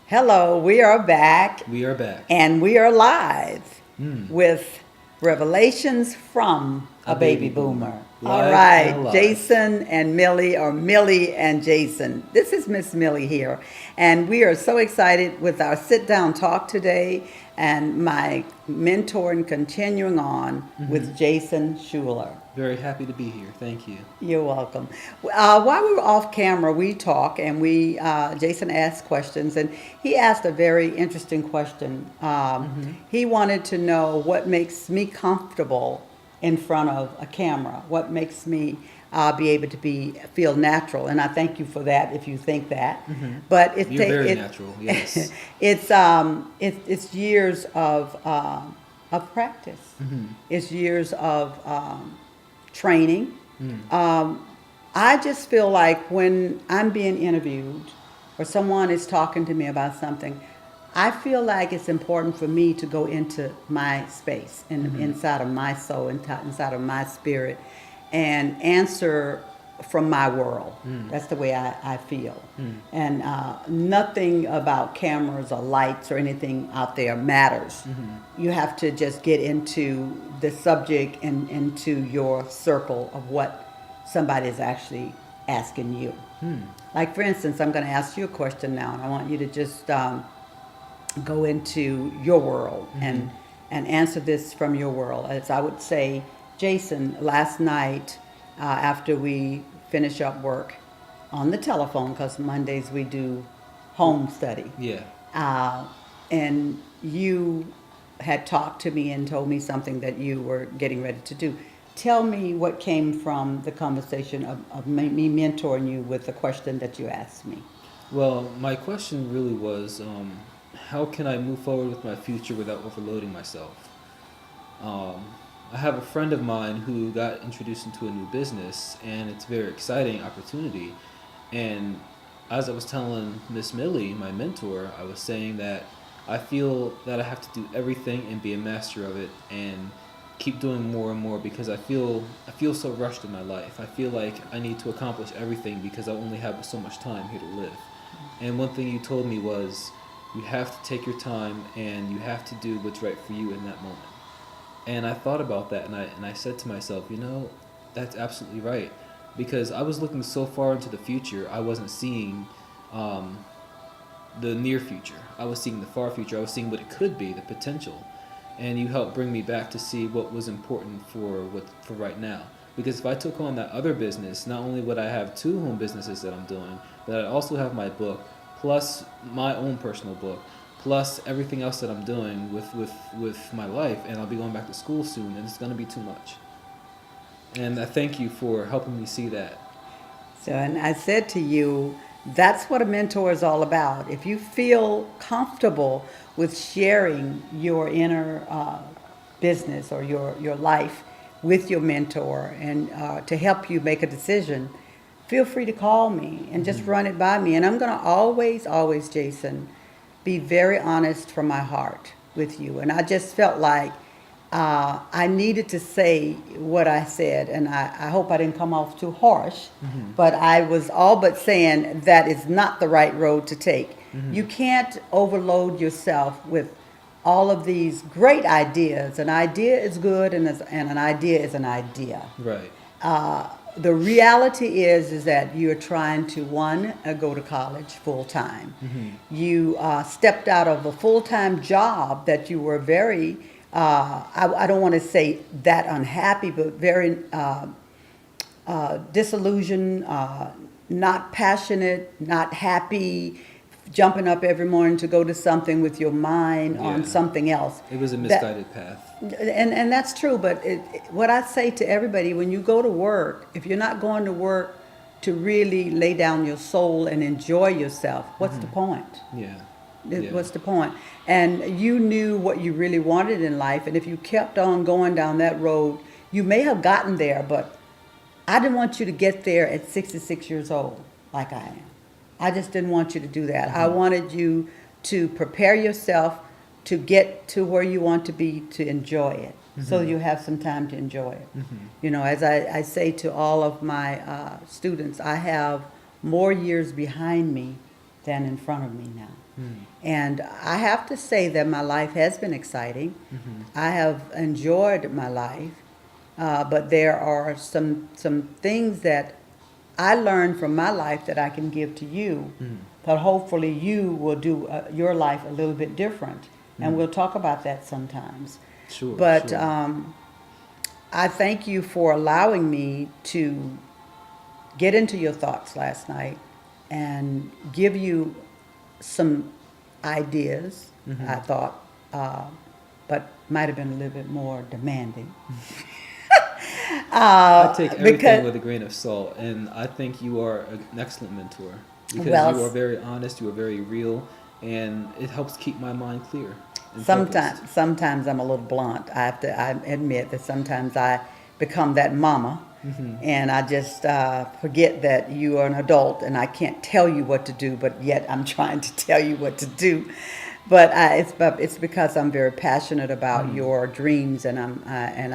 Hello, we are back We are back. and we are live Mm. with Revelations from A a Baby baby boomer. Boomer. All Live and right, alive. Jason and Millie, or Millie and Jason. This is Miss Millie here, and we are so excited with our sit down talk today and my mentor and continuing on with Jason Schuler. Very happy to be here. Thank you. You're welcome. While we were off camera, we talk and Jason asked questions, and he asked a very interesting question. He wanted to know what makes me comfortable in front of a camera, what makes me be able to feel natural, and I thank you for that if you think that. But You're very natural. Yes. it's years of practice. It's years of training. I just feel like when I'm being interviewed or someone is talking to me about something, I feel like it's important for me to go into my space and inside of my soul, inside of my spirit, and answer from my world. That's the way I feel. And nothing about cameras or lights or anything out there matters. You have to just get into the subject and into your circle of what somebody is actually asking you. Like, for instance, I'm going to ask you a question now, and I want you to just go into your world and answer this from your world. As I would say, Jason, last night after we finish up work on the telephone, because Mondays we do home study, Yeah. and you had talked to me and told me something that you were getting ready to do. Tell me what came from the conversation of me mentoring you with the question that you asked me. Well, my question really was, how can I move forward with my future without overloading myself? Um, I have a friend of mine who got introduced into a new business, and it's a very exciting opportunity. And as I was telling Miss Millie, my mentor, I was saying that I feel that I have to do everything and be a master of it and keep doing more and more because I feel so rushed in my life. I feel like I need to accomplish everything because I only have so much time here to live. And one thing you told me was you have to take your time and you have to do what's right for you in that moment. And I thought about that, and I said to myself, that's absolutely right. Because I was looking so far into the future, I wasn't seeing um, the near future. I was seeing the far future. I was seeing what it could be, the potential. And you helped bring me back to see what was important for right now. Because if I took on that other business, not only would I have two home businesses that I'm doing, but I'd also have my book, plus my own personal book, plus everything else that I'm doing with my life, and I'll be going back to school soon, and it's going to be too much. And I thank you for helping me see that. So, and I said to you, that's what a mentor is all about. If you feel comfortable with sharing your inner business or your life with your mentor and to help you make a decision, feel free to call me and just run it by me. And I'm going to always, Jason, be very honest from my heart with you. And I just felt like I needed to say what I said, and I hope I didn't come off too harsh, but I was all but saying that is not the right road to take. You can't overload yourself with all of these great ideas. An idea is good, and an idea is an idea. Right. The reality is that you're trying to one go to college full time. You stepped out of a full time job that you were very I don't want to say that unhappy, but very disillusioned, not passionate, not happy, jumping up every morning to go to something with your mind on Yeah. something else. It was a That, misguided path. and that's true, but what I say to everybody, when you go to work, if you're not going to work to really lay down your soul and enjoy yourself, what's the point? Yeah. Yeah. What's the point? And you knew what you really wanted in life, and if you kept on going down that road, you may have gotten there, but I didn't want you to get there at 66 years old like I am. I just didn't want you to do that. I wanted you to prepare yourself to get to where you want to be, to enjoy it, so you have some time to enjoy it. As I say to all of my students, I have more years behind me than in front of me now. And I have to say that my life has been exciting. I have enjoyed my life, but there are some things that I learned from my life that I can give to you. But hopefully you will do your life a little bit different, and we'll talk about that sometimes. Sure. But sure. I thank you for allowing me to get into your thoughts last night and give you some ideas, I thought, but might have been a little bit more demanding. I take everything Because, with a grain of salt, and I think you are an excellent mentor because well, you are very honest, you are very real, and it helps keep my mind clear and focused. sometimes I'm a little blunt. I admit that sometimes I become that mama, and I just forget that you are an adult, and I can't tell you what to do, but yet I'm trying to tell you what to do. But it's because I'm very passionate about your dreams, and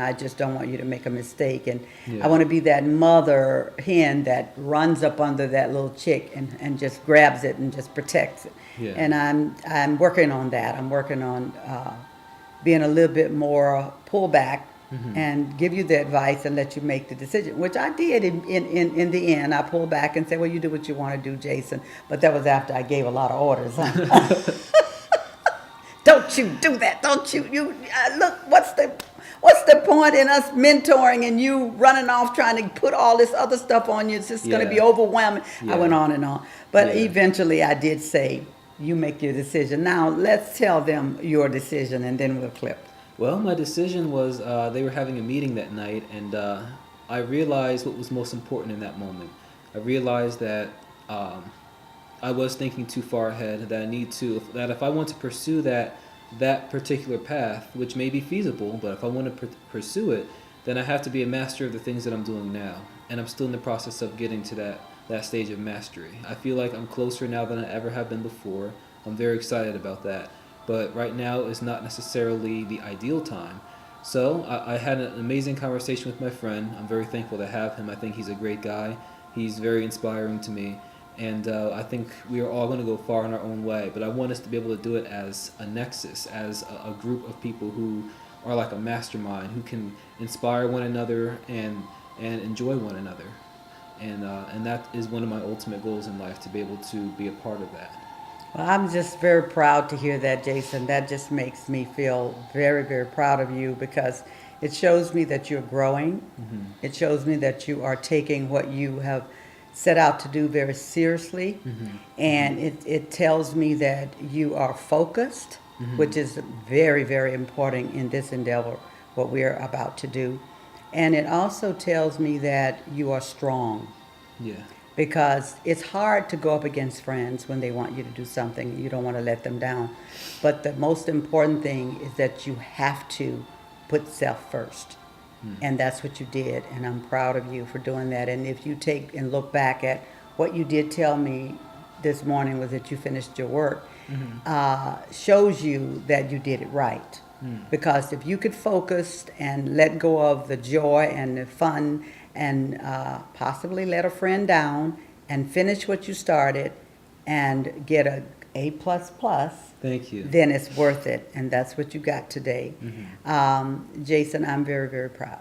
I just don't want you to make a mistake. And Yeah. I want to be that mother hen that runs up under that little chick and just grabs it and just protects it. Yeah. And I'm working on that. I'm working on being a little bit more pullback and give you the advice and let you make the decision, which I did in the end. I pulled back and said, well, you do what you want to do, Jason. But that was after I gave a lot of orders. Don't you do that? Don't you look? What's the point in us mentoring and you running off trying to put all this other stuff on you? It's just going to be Yeah. overwhelming. Yeah. I went on and on, but Yeah. eventually I did say, "You make your decision." Now let's tell them your decision, and then we'll clip. Well, my decision was they were having a meeting that night, and I realized what was most important in that moment. I realized that I was thinking too far ahead. That if I want to pursue that particular path, which may be feasible, but if I want to pursue it, then I have to be a master of the things that I'm doing now, and I'm still in the process of getting to that stage of mastery. I feel like I'm closer now than I ever have been before. I'm very excited about that. But right now is not necessarily the ideal time. So I had an amazing conversation with my friend. I'm very thankful to have him. I think he's a great guy. He's very inspiring to me. And I think we are all going to go far in our own way. But I want us to be able to do it as a nexus, as a group of people who are like a mastermind, who can inspire one another and enjoy one another. And that is one of my ultimate goals in life, to be able to be a part of that. Well, I'm just very proud to hear that, Jason. That just makes me feel very, very proud of you because it shows me that you're growing. It shows me that you are taking what you have set out to do very seriously. And it tells me that you are focused, which is very, very important in this endeavor, what we're about to do. And it also tells me that you are strong. Yeah. Because it's hard to go up against friends when they want you to do something. You don't want to let them down. But the most important thing is that you have to put self first. And that's what you did. And I'm proud of you for doing that. And if you take and look back at what you did tell me this morning was that you finished your work, shows you that you did it right. Because if you could focus and let go of the joy and the fun and possibly let a friend down and finish what you started and get a A++, Thank you. then it's worth it. And that's what you got today. Jason, I'm very, very proud.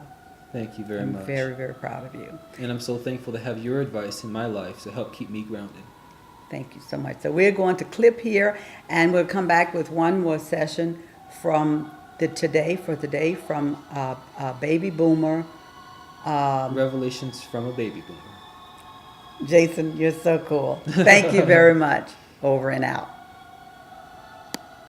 Thank you very I'm much. very, very proud of you. And I'm so thankful to have your advice in my life to help keep me grounded. Thank you so much. So we're going to clip here, and we'll come back with one more session from today from Baby Boomer. Revelations from a baby boomer. Jason, you're so cool. Thank you very much. Over and out.